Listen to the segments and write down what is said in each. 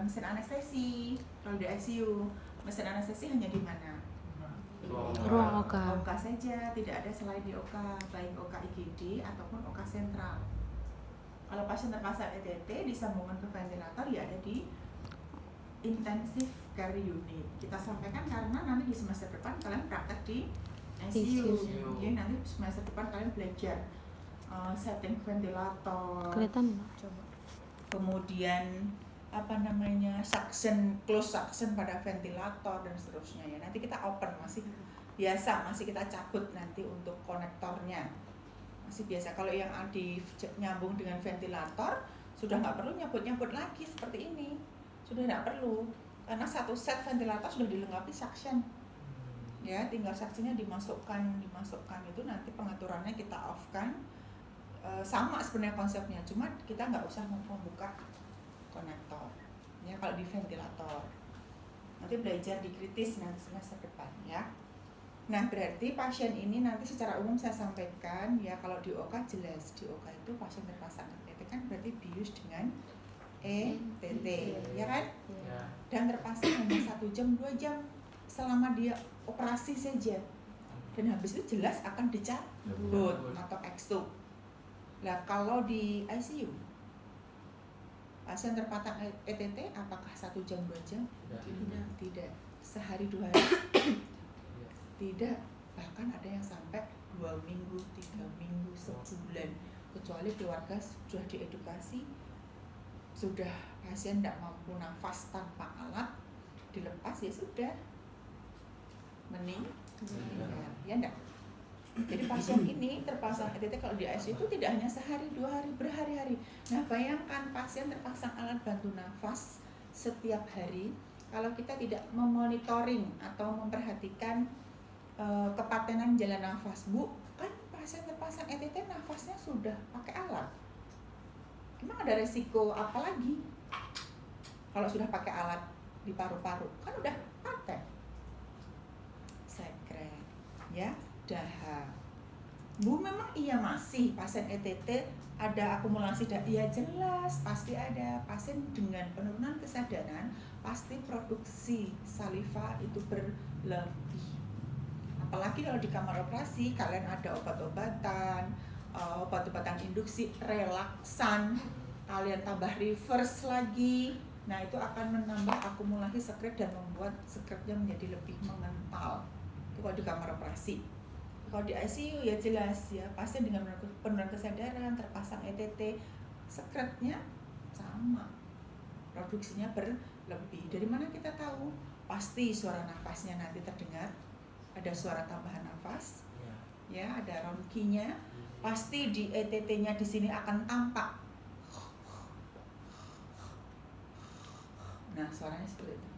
mesin anestesi. Kalau di ICU, mesin anestesi hanya di mana? Ruang OK. OK saja, tidak ada selain di OK, baik OK IGD ataupun OK sentral. Kalau pasien terpasang ETT disambungkan ke ventilator ya ada di intensive care unit. Kita sampaikan karena nanti di semester depan kalian praktek di ICU. Jadi nanti semester depan kalian belajar setting ventilator. Kelihatan coba. Kemudian suction, close suction pada ventilator dan seterusnya ya. Nanti kita open, masih biasa, masih kita cabut nanti untuk konektornya. Masih biasa. Kalau yang nyambung dengan ventilator sudah nggak perlu nyabut-nyabut lagi seperti ini. Sudah nggak perlu. Karena satu set ventilator sudah dilengkapi suction. Ya, tinggal suctionnya dimasukkan itu nanti pengaturannya kita off-kan. Sama sebenarnya konsepnya, cuma kita nggak usah membuka konektor ya kalau di ventilator. Nanti belajar di kritis nanti semester depan ya. Nah, berarti pasien ini nanti secara umum saya sampaikan ya, kalau di OK jelas, di OK itu pasien terpasang ETT kan berarti bius dengan ETT ya kan? Ya. Dan terpasang hanya 1 jam 2 jam selama dia operasi saja. Dan habis itu jelas akan dicabut atau extube. Nah, kalau di ICU pasien terpasang ETT apakah 1 jam 2 jam? Tidak. Sehari 2 hari? Tidak. Bahkan ada yang sampai 2 minggu, 3 minggu, sebulan. Kecuali keluarga sudah diedukasi, sudah pasien tidak mampu nafas tanpa alat, dilepas ya sudah meninggal. Ya enggak? Jadi pasien ini terpasang ETT kalau di ICU itu tidak hanya sehari, 2 hari, berhari-hari. Nah, bayangkan pasien terpasang alat bantu nafas setiap hari. Kalau kita tidak memonitoring atau memperhatikan kepatenan jalan nafas, Bu, kan pasien terpasang ETT nafasnya sudah pakai alat. Emang ada resiko apa lagi? Kalau sudah pakai alat di paru-paru, kan udah paten. Sekret, ya. Dahak. Bu, memang iya masih pasien ETT ada akumulasi darah? Iya jelas, pasti ada. Pasien dengan penurunan kesadaran pasti produksi saliva itu berlebih. Apalagi kalau di kamar operasi kalian ada obat-obatan, obat-obatan induksi, relaksan, kalian tambah reverse lagi. Nah, itu akan menambah akumulasi sekret dan membuat sekretnya menjadi lebih mengental. Itu kalau di kamar operasi. Kalau di ICU ya jelas ya, pasien dengan penurunan kesadaran terpasang ETT, sekretnya sama, produksinya berlebih. Dari mana kita tahu? Pasti suara nafasnya nanti terdengar, ada suara tambahan nafas, ya ada ronkinya. Pasti di ETT-nya di sini akan tampak. Nah, suaranya seperti itu.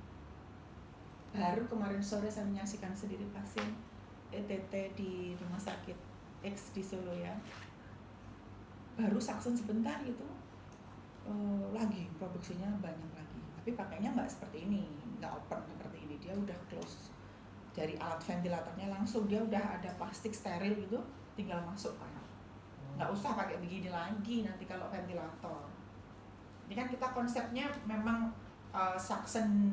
Baru kemarin sore saya menyaksikan sendiri pasien ETT di rumah sakit X di Solo ya, baru suction sebentar gitu, lagi produksinya banyak lagi, tapi pakainya nggak seperti ini, nggak open seperti ini, dia udah close. Dari alat ventilatornya langsung dia udah ada plastik steril gitu, tinggal masukkan, nggak usah pakai begini lagi nanti kalau ventilator. Ini kan kita konsepnya memang suction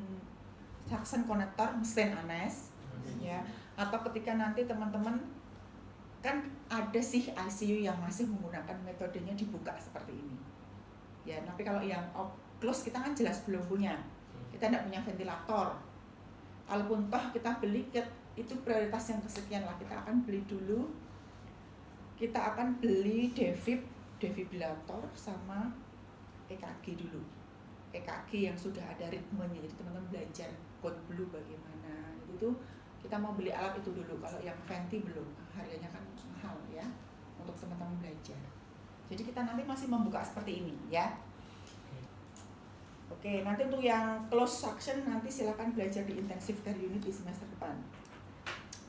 konektor mesin anes ya. Atau ketika nanti teman-teman kan ada sih ICU yang masih menggunakan metodenya dibuka seperti ini ya, tapi kalau yang close kita kan jelas belum punya, kita tidak punya ventilator. Kalaupun toh kita beli itu prioritas yang kesekian lah, kita akan beli dulu, kita akan beli defibrillator sama EKG dulu, EKG yang sudah ada ritmenya, jadi teman-teman belajar code blue bagaimana itu. Kita mau beli alat itu dulu, kalau yang venti belum, harganya kan mahal ya, untuk teman-teman belajar. Jadi kita nanti masih membuka seperti ini ya. Oke, nanti untuk yang close suction nanti silakan belajar di intensive care unit di semester depan.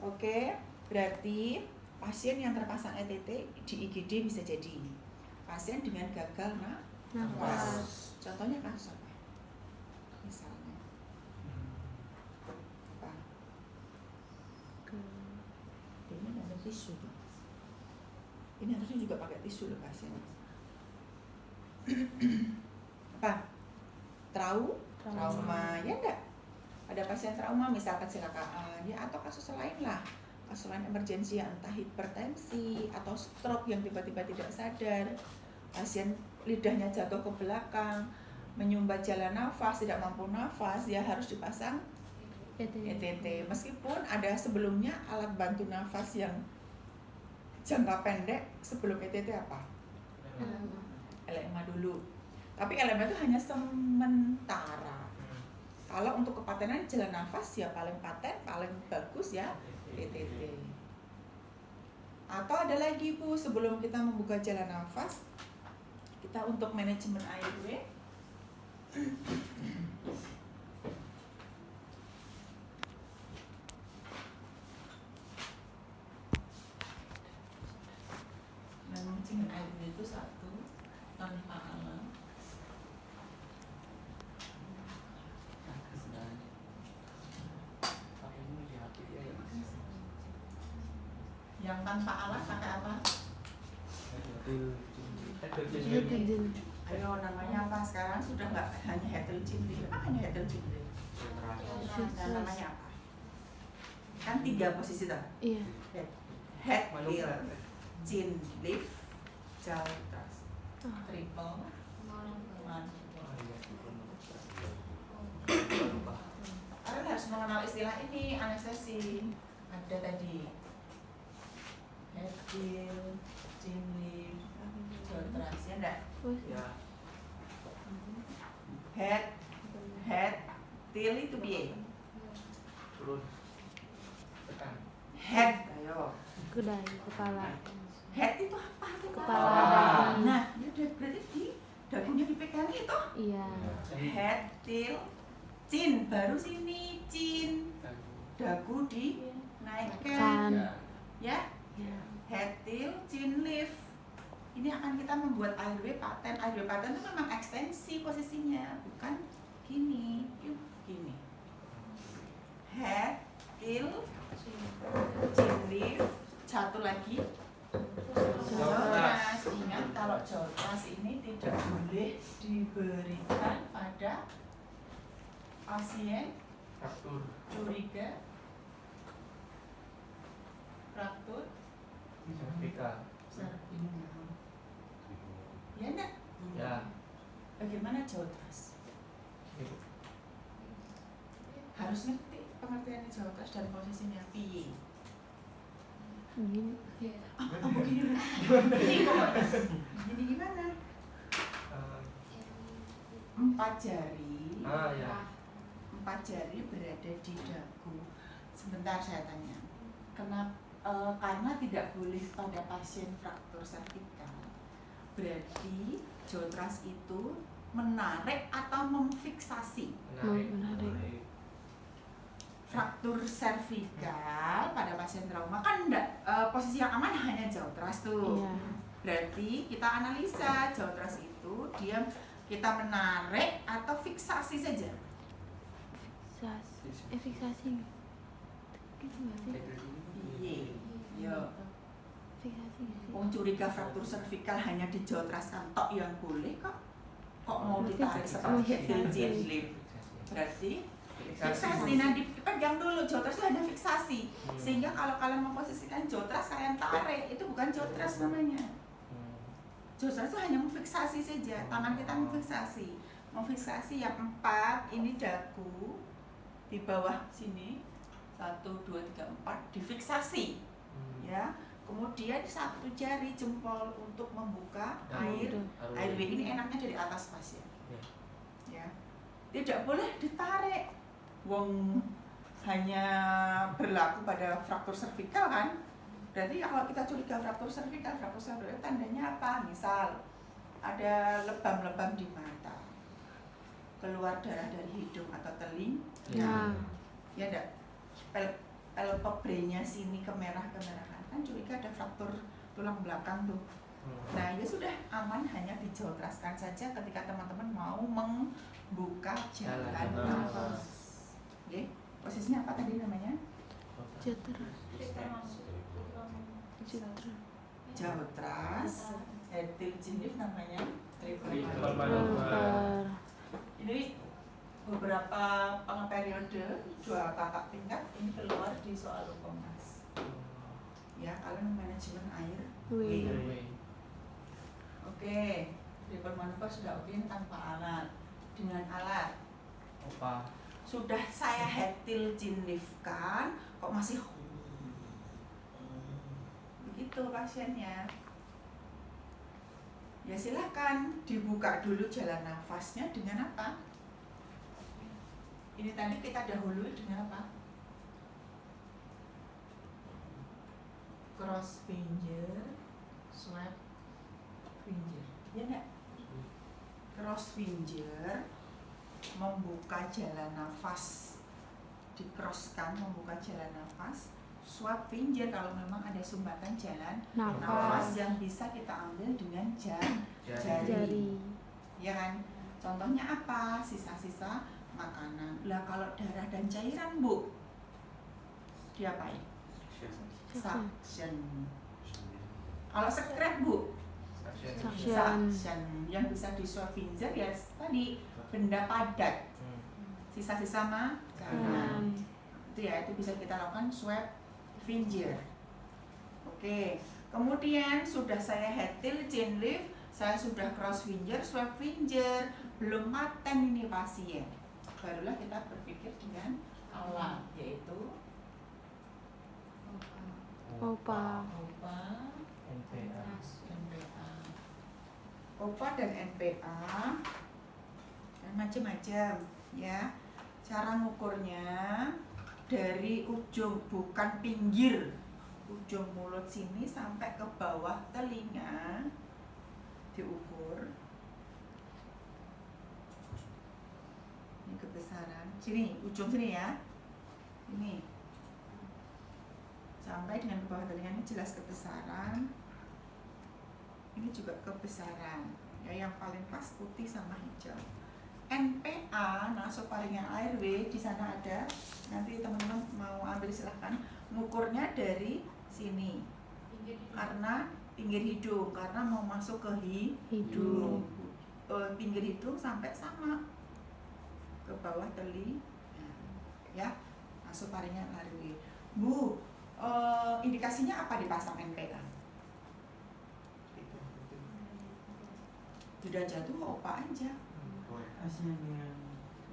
Oke, berarti pasien yang terpasang ETT di IGD bisa jadi pasien dengan gagal nafas. Contohnya kasus apa? Misalnya ini ada tisu, ini harusnya juga pakai tisu loh pasien. Apa? Trau trauma, ya enggak? Ada pasien trauma misalkan kecelakaan ya, atau kasus lain lah, kasus lain emergensi yang entah hipertensi atau stroke yang tiba-tiba tidak sadar, pasien lidahnya jatuh ke belakang, menyumbat jalan nafas, tidak mampu nafas, ya harus dipasang ETT. Meskipun ada sebelumnya alat bantu nafas yang jangka pendek sebelum ETT apa? LMA dulu. Tapi LMA itu hanya sementara. Kalau untuk kepatenan jalan nafas ya paling paten, paling bagus ya ETT. Atau ada lagi Bu, sebelum kita membuka jalan nafas, kita untuk manajemen airway manajemen airway itu satu tanpa alam. Yang tanpa alat pakai apa? Ayo namanya apa sekarang? Sudah nggak hanya heterogeneity, hanya heterogeneity. Dan namanya apa? Kan 3 posisi tuh. Iya. Head, tail, chin, lift, jaw, tas, triple, one. Kalian harus mengenal istilah ini, anestesi. Ada tadi head, tail, chin, lift, jaw, tas, ya enggak? Ya. Head, tail itu biaya. Turun. Tekan. Head, ayo. Kedai, kepala. Head itu apa? Itu Kepala. Nah, ya udah berarti di dagunya dipegangi itu. Iya. Head, tail, chin, baru sini chin. Dagu dinaikkan. Ya. Iya. Head, tail, chin, lift. Ini akan kita membuat airway paten. Airway paten itu memang ekstensi posisinya, bukan gini. Yuk, gini. Head, tail, chin, lift. Satu lagi. Jawtras. Ingat kalau jawtras ini tidak boleh diberikan pada pasien Fraktur. curiga fraktur Servikal. servikal. Ya enggak? Ya. Bagaimana jawtras? Harus ngerti pengertiannya jawtras dan posisinya piye. Begini. Begini gimana? 4 jari. Ya. 4 jari berada di dagu. Sebentar saya tanya. Karena tidak boleh pada pasien fraktur servikal. Berarti jawtras itu menarik atau memfiksasi. Menarik. Fraktur servikal pada pasien trauma kan enggak, posisi yang aman hanya jawtras tuh. Iya. Berarti kita analisa jawtras itu kita menarik atau fiksasi saja. Fiksasi. Gitu nggak sih? Iya. Yo. Fiksasi nggak sih? Wong curiga fraktur servikal hanya di jawtras tok yang boleh kok. Kok mau ditarik seperti head lift. Berarti fiksasi, nah dipegang dulu, jawtras itu hanya fiksasi. Sehingga kalau kalian memposisikan jawtras, kalian tarik, itu bukan jawtras namanya. Jawtras itu hanya memfiksasi saja, tangan kita memfiksasi. Memfiksasi yang 4, ini dagu, di bawah sini, 1, 2, 3, 4, difiksasi. Ya, kemudian 1 jari jempol untuk membuka airway. Ini enaknya dari atas pasien. Ya, tidak boleh ditarik. Wong hanya berlaku pada fraktur servikal kan? Berarti kalau kita curiga fraktur servikal tandanya apa? Misal ada lebam-lebam di mata, keluar darah dari hidung atau telinga, ya enggak? Palpebranya sini kemerah-kemerahan, kan curiga ada fraktur tulang belakang tuh. Nah ya sudah, aman hanya dijawtraskan saja ketika teman-teman mau membuka jalan nafas. Oke, posisinya apa tadi namanya? Jawtras. Head, tail, chin, lift namanya triple. Ini beberapa periode 2 kakak tingkat ini keluar di soal UKOMAS. Ya, kalian manajemen air. Wih. Oke, triple manuver sudah oke tanpa alat. Dengan alat Opa. sudah saya hetil jinlifkan, kok masih begitu pasiennya. Ya silakan dibuka dulu jalan nafasnya dengan apa? Ini tadi kita dahului dengan apa? Cross finger, swab finger. Ya enggak? Cross finger membuka jalan nafas, di-crosskan membuka jalan nafas. Swab finger kalau memang ada sumbatan jalan nafas yang bisa kita ambil dengan jari. Ya kan? Contohnya apa? Sisa-sisa makanan. Lah kalau darah dan cairan, Bu, diapain? Suction. Kalau sekret, Bu, suction. Yang bisa di swab finger ya tadi benda padat, sisa-sisa makanan. Itu ya, itu bisa kita lakukan swab finger. Oke, kemudian sudah saya hetil chain lift, saya sudah cross finger, swab finger, belum paten ini pasien. Barulah kita berpikir dengan alat, yaitu Opa. NPA. OPA dan NPA dan macam-macam ya. Cara ngukurnya dari ujung, bukan pinggir, ujung mulut sini sampai ke bawah telinga diukur. Ini kebesaran sini, ujung sini ya, ini sampai dengan ke bawah telinga, ini jelas kebesaran. Ini juga kebesaran ya, yang paling pas putih sama hijau. NPA, nasofaringeal airway, di sana ada. Nanti teman-teman mau ambil silahkan. Ngukurnya dari sini, karena pinggir hidung, karena mau masuk ke hidung. Pinggir hidung sampai sama ke bawah telinga. Ya, nasofaringeal airway. Bu, indikasinya apa dipasang NPA? Tidak jatuh OPA aja. Pasien dengan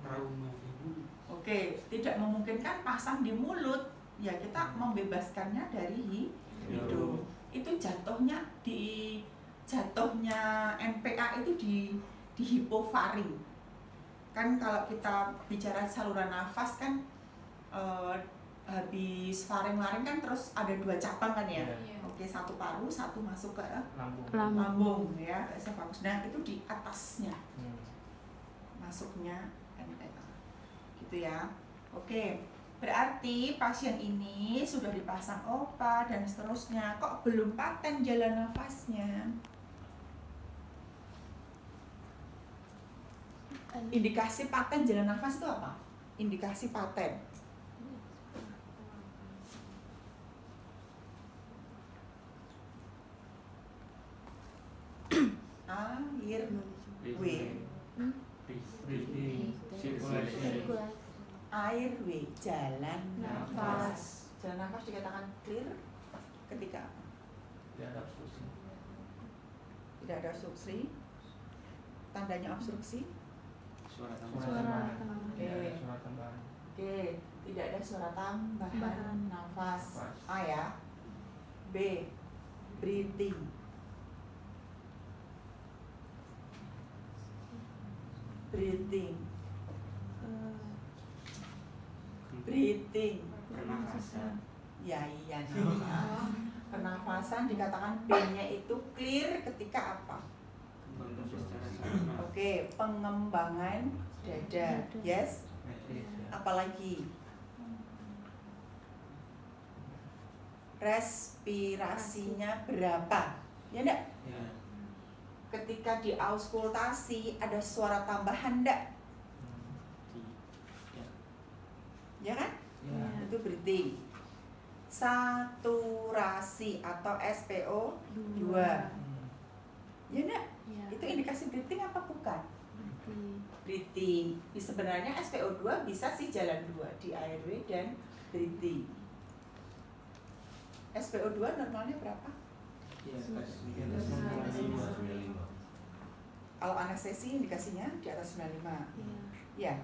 trauma ibu. Oke, tidak memungkinkan pasang di mulut. Ya kita membebaskannya dari hidung. Itu jatuhnya NPA itu di hipofaring. Kan kalau kita bicara saluran nafas kan habis faring-laring kan terus ada 2 cabang kan ya. Oke, satu paru, satu masuk ke lambung ya, esophagus. Nah, itu di atasnya. Masuknya NPA. Gitu ya. Oke. Berarti pasien ini sudah dipasang OPA dan seterusnya. Kok belum paten jalan nafasnya? Indikasi paten jalan nafas itu apa? Indikasi paten. Airway, jalan nafas. Jalan nafas dikatakan clear ketika apa? Tidak ada obstruksi. Tidak ada obstruksi. Tandanya obstruksi? Suara Suara Oke. Suara tambahan. Oke, tidak ada suara tambahan nafas. A ya. B, breathing. Breathing. pernafasan. Ya iya nafas. Pernafasan dikatakan B-nya itu clear ketika apa? Oke, pengembangan dada. Yes. Apalagi respirasinya berapa? Ya enggak? Ya. Ketika di auskultasi ada suara tambahan enggak? Ya kan? Ya. Itu breathing. Saturasi atau SPO2. Ya enggak? Ya. Itu indikasi breathing apa bukan? breathing. Sebenarnya SpO2 bisa sih jalan dua di airway dan breathing. SpO2 normalnya berapa? Di atas Di atas 95. Kalau anestesi indikasinya di atas 95. Ya.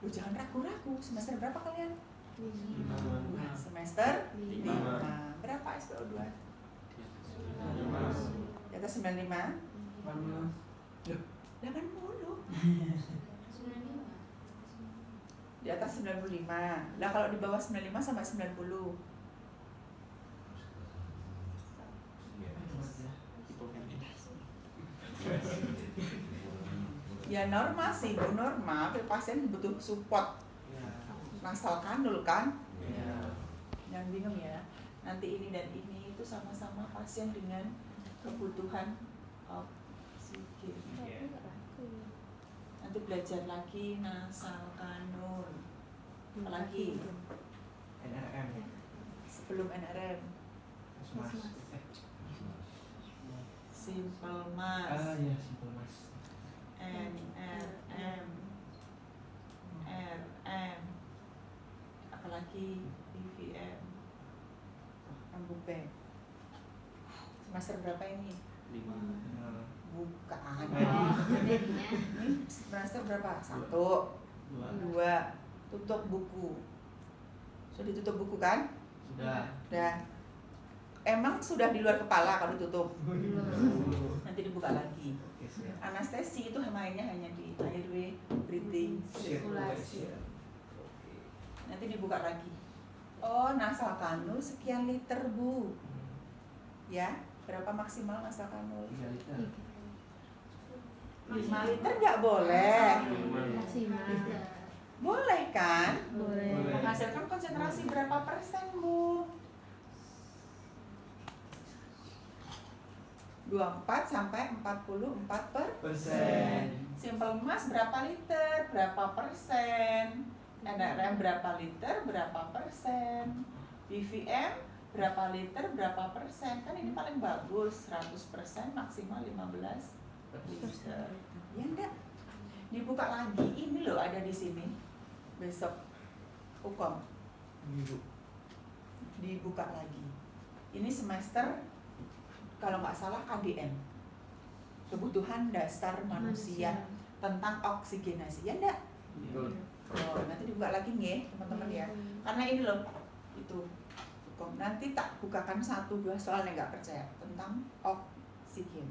Lu jangan ragu-ragu. Semester berapa kalian? Semester 5. Berapa SpO2? Di atas 95. 80. Di atas 95. Lah kalau di bawah 95 sampai 90. Ya normal sih, Bu, normal. Pasien butuh support nasal kanul kan? Jangan bingung ya. Nanti ini dan ini itu sama-sama pasien dengan kebutuhan oksigen. Nanti belajar lagi nasal kanul. Apalagi NRM. sebelum NRM, simple mas, Ya simple mas. NRM, RM, apalagi IVM, Ambupe. Semester berapa ini? 5. Bukan. Oh, Ini semester berapa? 1, 2. Tutup buku. Sudah ditutup buku kan? Sudah. Udah. Emang sudah di luar kepala kalau ditutup? Nanti dibuka lagi. Oke, siap. Anestesi itu mainnya hanya di airway, breathing, Sirkulasi. nanti dibuka lagi. Oh, nasal kanul sekian liter, Bu. Ya, berapa maksimal nasal kanul? 3 liter. 5 liter nggak boleh. Maksimal. Boleh kan? Boleh. Menghasilkan konsentrasi berapa persen, Bu? 24 sampai 44%. Simple mas berapa liter? Berapa persen? NRM berapa liter? Berapa persen? BVM berapa liter? Berapa persen? Kan ini paling bagus, 100% maksimal 15 liter. Ya enggak? Dibuka lagi. Ini loh ada di sini. Besok hukum dibuka lagi. Ini semester kalau nggak salah KDM, kebutuhan dasar manusia tentang oksigenasi, ya enggak? Oh, nanti dibuka lagi nih teman-teman ya. Karena ini loh itu hukum. Nanti tak bukakan 1-2 soal yang nggak percaya tentang oksigen.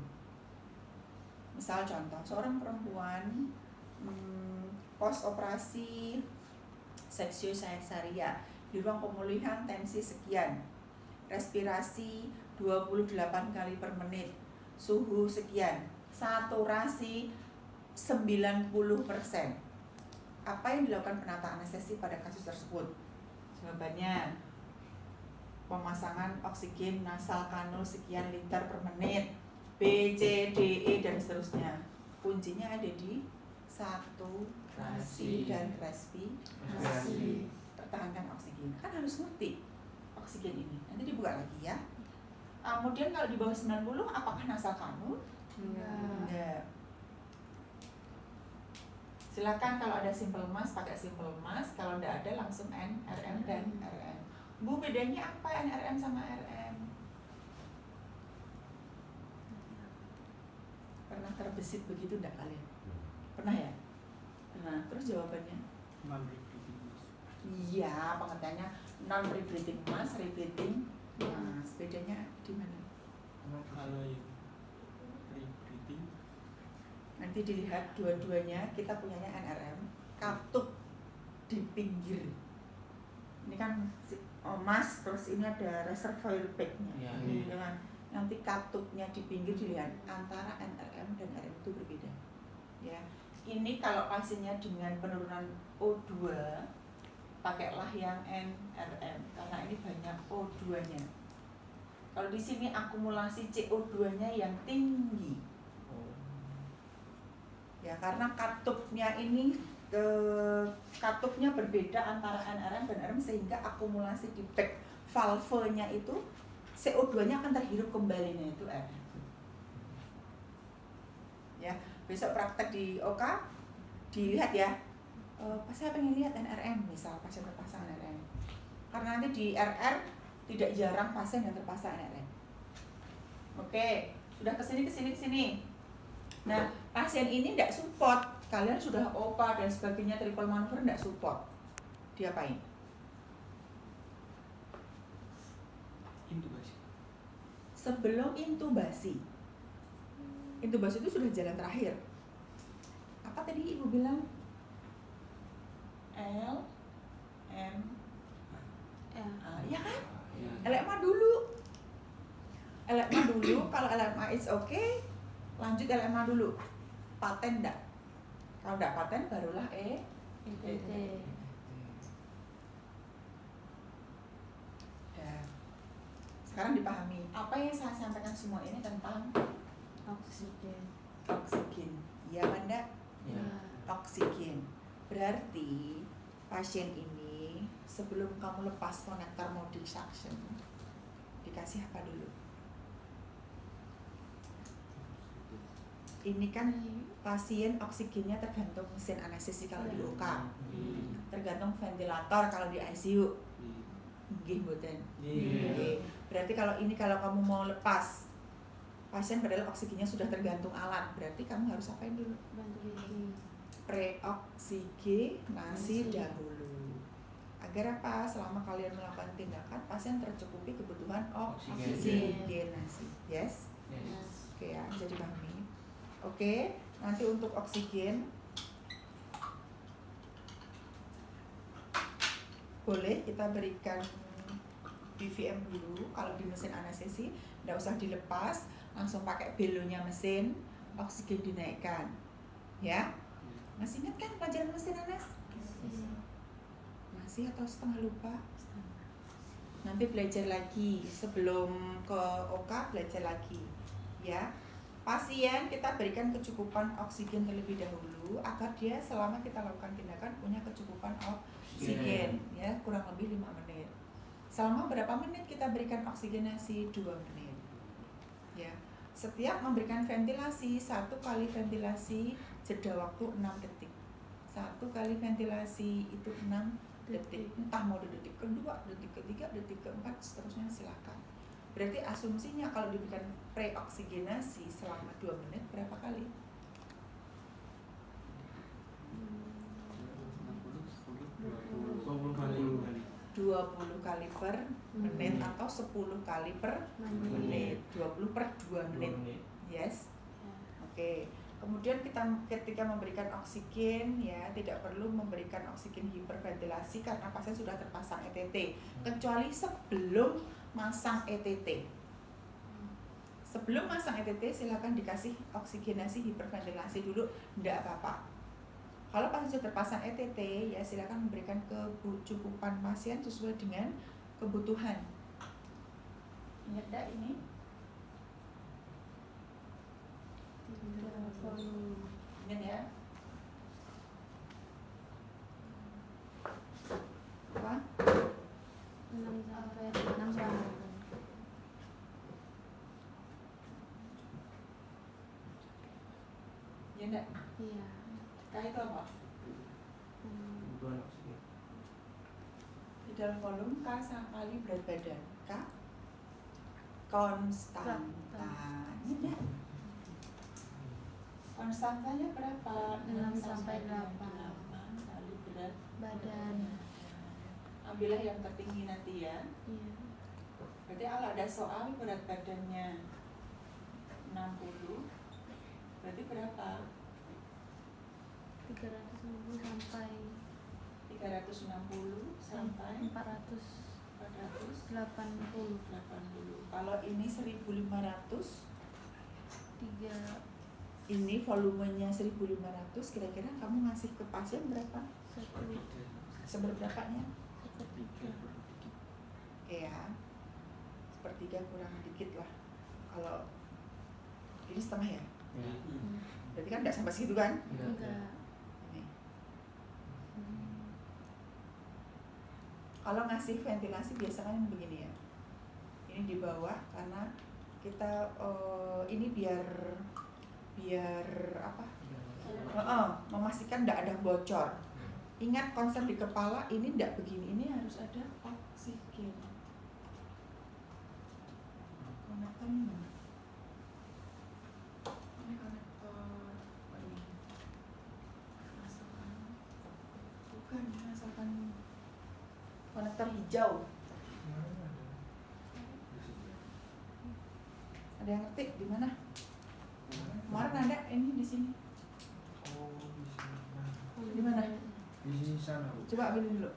Misal contoh, seorang perempuan post operasi seksio cesarea di ruang pemulihan tensi sekian, respirasi 28 kali per menit, suhu sekian, saturasi 90%. Apa yang dilakukan penata anestesi pada kasus tersebut? Jawabannya pemasangan oksigen nasal kanul sekian liter per menit, B, C, D, E dan seterusnya. Kuncinya ada di saturasi dan respirasi. Pertahankan oksigen. Kan harus ngerti oksigen ini. Nanti dibuka lagi ya. Kemudian kalau di bawah 90 apakah nasal kanul? Enggak. Silakan kalau ada simple mas pakai simple mas, kalau enggak ada langsung NRM dan RM. Bu, bedanya apa NRM sama RM? Pernah terbesit begitu enggak kalian? Pernah ya? Pernah. Terus jawabannya? Iya, pengertiannya non rebreathing mas, rebreathing mas. Bedanya di mana? Kalau yang rebreathing Nanti dilihat dua-duanya, kita punyanya NRM, katup di pinggir. Ini kan mas, terus ini ada reservoir pack-nya. Iya. Kan? Nanti katupnya di pinggir dilihat antara NRM dan RM itu berbeda. Ya. Ini kalau pasiennya dengan penurunan O2, pakailah yang NRM karena ini banyak O2-nya. Kalau di sini akumulasi CO2-nya yang tinggi. Ya, karena katupnya ini katupnya berbeda antara NRM dan RM sehingga akumulasi di back valve-nya itu CO2-nya akan terhirup kembali, nah itu R. Ya, besok praktek di OK dilihat ya. Saya pengen lihat NRM, misal pasien terpasang NRM. Karena nanti di RR tidak jarang pasien yang terpasang NRM. Oke, sudah kesini. Nah, pasien ini tidak support. Kalian sudah OPA dan sebagainya, triple manuver tidak support. Diapain? Intubasi. Sebelum intubasi itu sudah jalan terakhir. Apa tadi ibu bilang? L M ya kan? LMA dulu. Kalau LMA is okay, lanjut LMA dulu. Paten enggak? Kalau enggak paten barulah ETT. Ya. Sekarang dipahami apa yang saya sampaikan semua ini tentang Oksigen. oksigen. Ya, Manda? Ya. Oksigen. Berarti pasien ini sebelum kamu lepas konektor mode suction dikasih apa dulu? Ini kan pasien oksigennya tergantung mesin anestesi kalau di OK, tergantung ventilator kalau di ICU. Nggih mboten. Nggih. Berarti kalau kamu mau lepas pasien padahal oksigennya sudah tergantung alat, berarti kamu harus apain dulu? Preoksigenasi dahulu. Agar apa? Selama kalian melakukan tindakan, pasien tercukupi kebutuhan oksigenasi. Yes? Oke ya, jadi pahami. Oke, nanti untuk oksigen boleh kita berikan BVM dulu. Kalau di mesin anestesi tidak usah dilepas, langsung pakai belonya mesin, oksigen dinaikkan. Ya? Masih ingat kan pelajaran mesin anes? Masih atau setengah lupa? Nanti belajar lagi sebelum ke OK, belajar lagi. Ya. Pasien kita berikan kecukupan oksigen terlebih dahulu agar dia selama kita lakukan tindakan punya kecukupan oksigen, ya, kurang lebih 5 menit. Selama berapa menit kita berikan oksigenasi? 2 menit. Ya. Setiap memberikan ventilasi, 1 kali ventilasi jeda waktu 6 detik. 1 kali ventilasi itu 6 detik. Entah mau detik kedua, detik ketiga, detik keempat, seterusnya silakan. Berarti asumsinya kalau diberikan preoksigenasi selama 2 menit berapa kali? 20 kali. 20 kali per menit atau 10 kali per menit. 20 per 2 menit. Yes? Oke. Kemudian kita ketika memberikan oksigen, ya, tidak perlu memberikan oksigen hiperventilasi karena pasien sudah terpasang ETT, kecuali sebelum masang ETT. Sebelum masang ETT silakan dikasih oksigenasi hiperventilasi dulu, tidak apa-apa. Kalau pasien sudah terpasang ETT, ya silakan memberikan kecukupan pasien sesuai dengan kebutuhan. Ingat tidak ini? Ingat ya? Apa? 6 sampai 6 sampai. Ya enggak? Iya. K itu apa? Di dalam volume K sama kali berat badan. K konstanta. Ini enggak? Konstantanya berapa? 6 sampai 8 kali berat badan. Ambillah yang tertinggi nanti ya. Iya. Berarti kalau ada soal berat badannya 60, berarti berapa? 360 sampai 480. 480. Kalau ini 1500, 3 ini volumenya 1500, kira-kira kamu ngasih ke pasien berapa? 1 Seberberapanya? 1/3. Oke ya, 1/3 kurang dikit lah. Kalau ini setengah ya? Berarti kan tidak sampai segitu kan? Enggak. Ini. Kalau ngasih ventilasi biasanya begini ya. Ini di bawah karena kita ini biar apa? Memastikan tidak ada bocor. Ingat konsep di kepala ini tidak begini, ini harus ada oksigen. Konektornya mana? Ini konektor ini. Asalkan bukan, asalkan konektor hijau. Ada yang ngetik di mana? Kemarin ada ini di sini. Oh, di sini. Di mana? Di sini sana, Bu. Coba ambil dulu.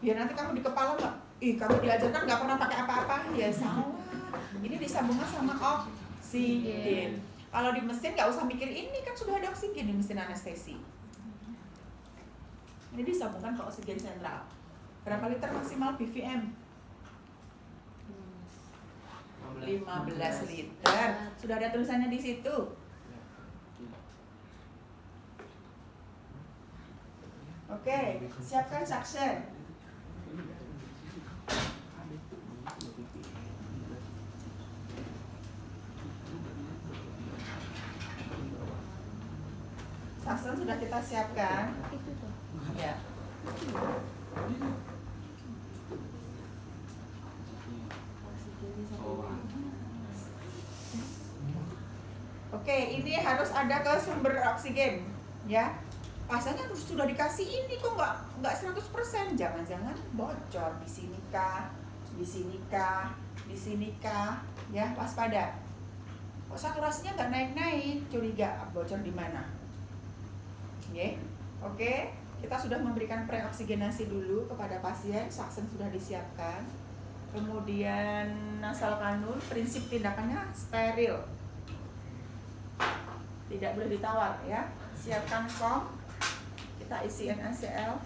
Biar nanti kamu di kepala nggak? Ih, kamu diajarkan nggak pernah pakai apa-apa. Ya salah. Ini disambungkan sama oksigen. Kalau di mesin nggak usah mikir ini kan sudah ada oksigen di mesin anestesi. Ini disambungkan ke oksigen sentral. Berapa liter maksimal BVM? 15 liter. Sudah ada tulisannya di situ. Oke, siapkan suction. Suction sudah kita siapkan. Itu tuh. Ya. Oke, ini harus ada ke sumber oksigen, ya. Pasalnya terus sudah dikasih ini kok nggak 100%, jangan-jangan bocor di sini kah, di sini kah, di sini kah, ya waspada. Kok saturasinya nggak naik-naik, curiga bocor di mana? Oke, kita sudah memberikan preoksigenasi dulu kepada pasien, suction sudah disiapkan. Kemudian nasal kanul, prinsip tindakannya steril. Tidak boleh ditawar ya. Siapkan kom, kita isi NaCl.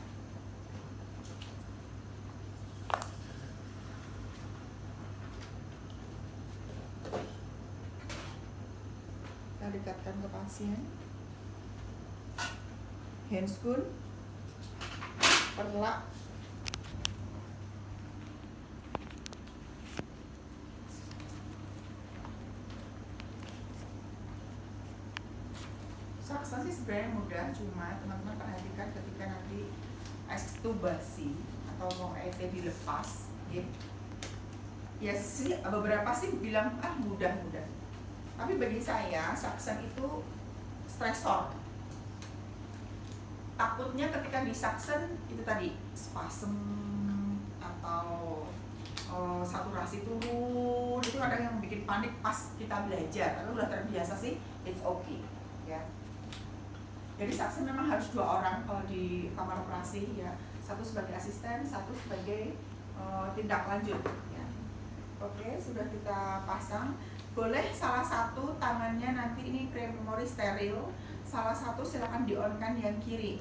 Kita dekatkan ke pasien. Handscoon, perlak. Suction sih sebenarnya mudah, cuma teman-teman perhatikan ketika nanti ekstubasi atau mau ET dilepas, ya sih beberapa sih bilang mudah-mudah. Tapi bagi saya suction itu stresor. Takutnya ketika di suction itu tadi spasm atau saturasi turun, itu kadang yang bikin panik pas kita belajar. Tapi udah terbiasa sih, it's okay ya. Jadi suction memang harus 2 orang kalau di kamar operasi ya, satu sebagai asisten, satu sebagai tindak lanjut ya. Oke, sudah kita pasang. Boleh salah satu tangannya nanti ini premori steril, salah satu silakan di-on-kan yang kiri.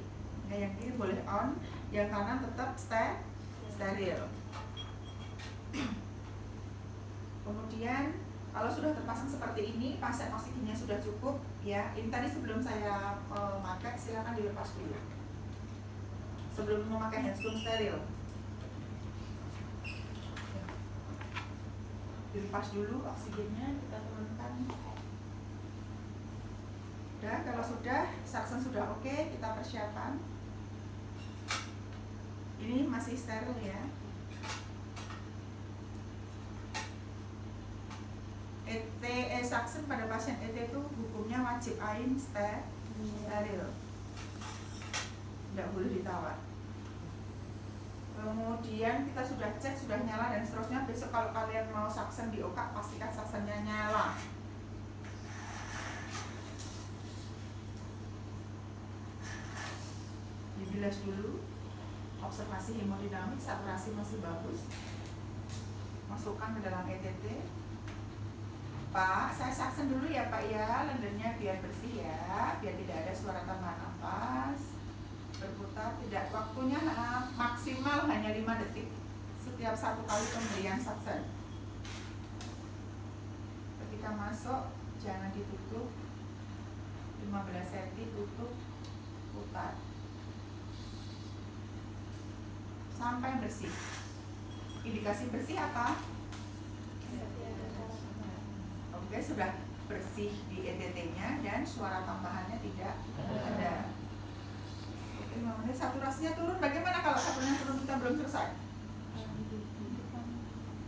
Ya, yang kiri boleh on, yang kanan tetap steril. Kemudian kalau sudah terpasang seperti ini, pasien oksigennya sudah cukup ya. Ini tadi sebelum saya memakai, silakan dilepas dulu. Sebelum memakai handscoon steril. Dilepas dulu oksigennya, kita turunkan. Udah, kalau sudah, suction sudah oke, kita persiapan. Ini masih steril ya. Suction pada pasien ET itu hukumnya wajib ain steril, tidak boleh ditawar. Kemudian kita sudah cek, sudah nyala dan seterusnya. Besok kalau kalian mau suction di OK, pastikan suctionnya nyala. Dibilas dulu, observasi hemodinamik, saturasi masih bagus. Masukkan ke dalam ETT. Pak, saya suction dulu ya Pak ya, lendennya biar bersih ya, biar tidak ada suara tambahan nafas. Berputar, tidak, waktunya maksimal hanya 5 detik setiap 1 kali pemberian suction. Ketika masuk, jangan ditutup, 15 cm tutup, putar sampai bersih. Indikasi bersih apa? Oke, sudah bersih di ETT-nya dan suara tambahannya tidak ada. Oke, 5 menit. Saturasinya turun. Bagaimana kalau saturasinya turun kita belum selesai?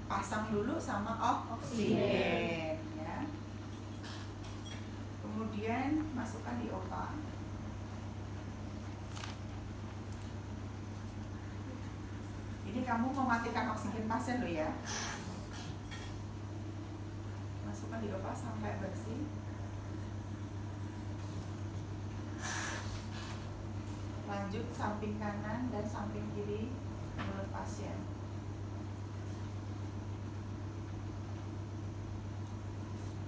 Pasang dulu sama oksigen ya. Kemudian masukkan di OPA. Ini kamu mematikan oksigen pasien loh ya. Masukkan di OPA sampai bersih. Lanjut samping kanan dan samping kiri mulut pasien.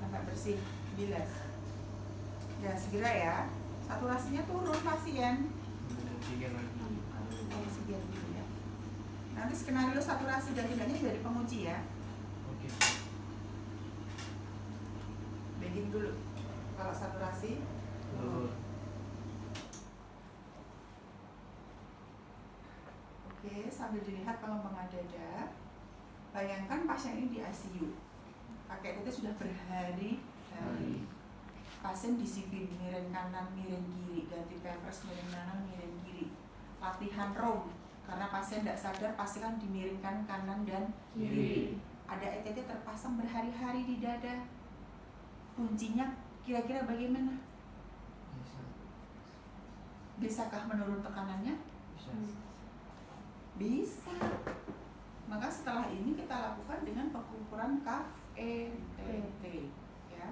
Sampai bersih, bilas. Ya segera ya. Saturasinya turun pasien. Oksigen lagi. Oksigen dulu ya. Nanti skenario saturasi dan tidaknya dari penguji ya. Oke. Begini dulu. Kalau saturasi Turun. Oke, sambil dilihat kalau mengadada. Bayangkan pasien ini di ICU. Pakai itu sudah berhari-hari. Pasien disiplin miring kanan, miring kiri, ganti pampers miring kanan, miring kiri. Latihan row karena pasien tidak sadar pastikan dimiringkan kanan dan kiri. Ada ETT terpasang berhari-hari di dada. Kuncinya kira-kira bagaimana? Bisa. Bisakah menurun tekanannya? Bisa. Bisa. Maka setelah ini kita lakukan dengan pengukuran kaf ETT ya.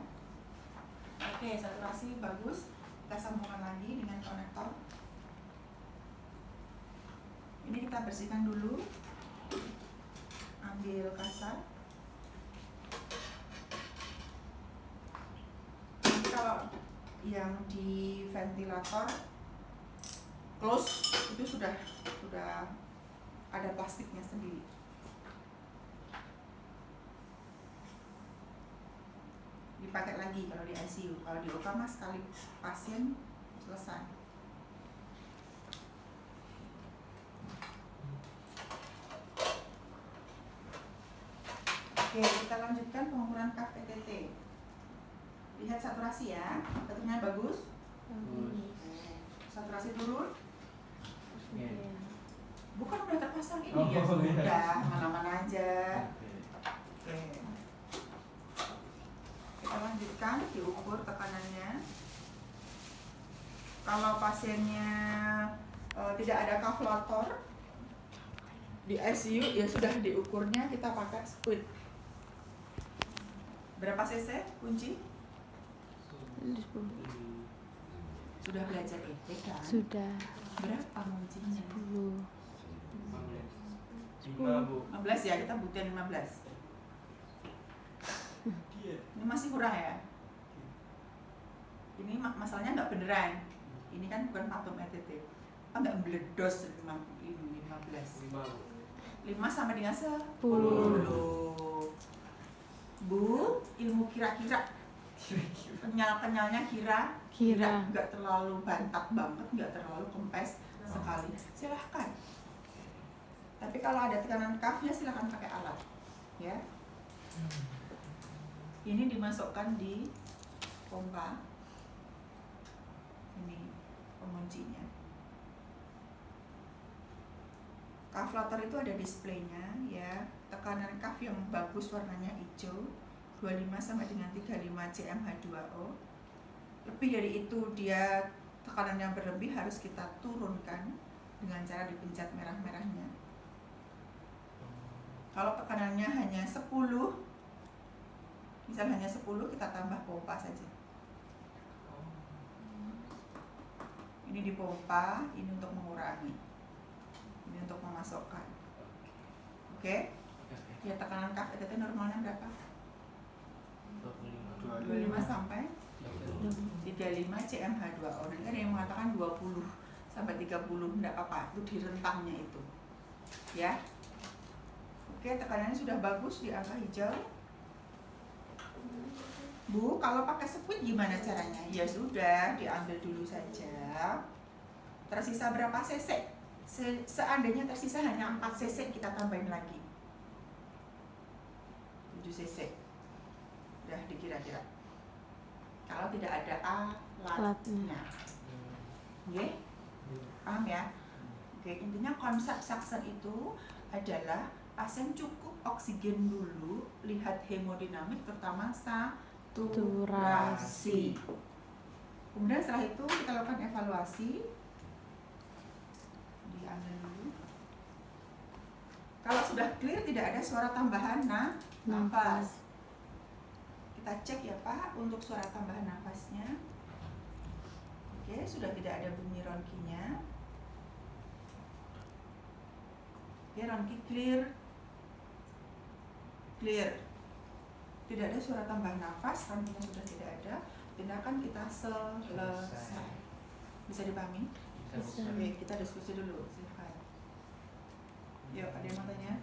Oke, saturasi bagus. Kita sambungkan lagi dengan konektor. Ini kita bersihkan dulu. Ambil kasar. Nanti kalau yang di ventilator close itu sudah ada plastiknya sendiri. Dipakai lagi kalau di ICU. Kalau di OPA mas sekali pasien selesai. Oke, kita lanjutkan pengukuran kaf ETT. Lihat saturasi ya, tentunya bagus. Saturasi turun. Oksigen. Bukan udah terpasang ini Oh, ya iya. sudah mana-mana aja. Oke. Oke. Kita lanjutkan diukur tekanannya. Kalau pasiennya tidak ada kaflator di ICU ya sudah diukurnya kita pakai squid. Berapa cc kunci? Sudah belajar ET kan? Sudah Berapa kuncinya? 10. 5 Bu. 15 ya, kita butuhin 15. Ini masih kurang ya? Ini masalahnya nggak beneran. Ini kan bukan patung ETT. Apa nggak meledos 15? 5 Bu. 5 sama dengan 10. 10. Bu, ilmu kira-kira. Kenyal-kenyalnya kira nggak terlalu bantat banget, nggak terlalu kempes sekali. Silahkan. Tapi kalau ada tekanan kafnya silahkan pakai alat. Ya. Ini dimasukkan di pompa. Ini penguncinya. Kaflator itu ada displaynya ya. Tekanan kaf yang bagus warnanya hijau 25 sama dengan 35 cmH2O. Lebih dari itu dia tekanan yang berlebih harus kita turunkan dengan cara dipencet merah-merahnya. Kalau tekanannya hanya 10, misal hanya 10 kita tambah pompa saja. Ini dipompa, ini untuk mengurangi, ini untuk memasukkan. Oke? Ya tekanan kaf ETT normalnya berapa? 25 sampai 35 cmH2O. Nanti ada yang mengatakan 20 sampai 30, enggak apa-apa, itu di rentangnya itu. Ya. Oke, tekanannya sudah bagus di angka hijau. Bu, kalau pakai squid gimana caranya? Ya sudah, diambil dulu saja. Tersisa berapa cc? Seandainya tersisa hanya 4 cc, kita tambahin lagi 7 cc. mudah dikira-kira. Kalau tidak ada alatnya. Hmm. Oke? Paham ya? Oke, intinya konsep suction itu adalah pasien cukup oksigen dulu, lihat hemodinamik terutama saturasi. Kemudian setelah itu kita lakukan evaluasi. Diambil dulu. Kalau sudah clear tidak ada suara tambahan nafas. Kita cek ya Pak untuk suara tambahan nafasnya. Oke, sudah tidak ada bunyi ronkinya. Oke, ronki clear. Clear. Tidak ada suara tambahan nafas, ronkinya sudah tidak ada. Tindakan kita selesai. Bisa dipahami? Bisa. Oke, kita diskusi dulu. Silakan. Yuk, ada yang mau tanya?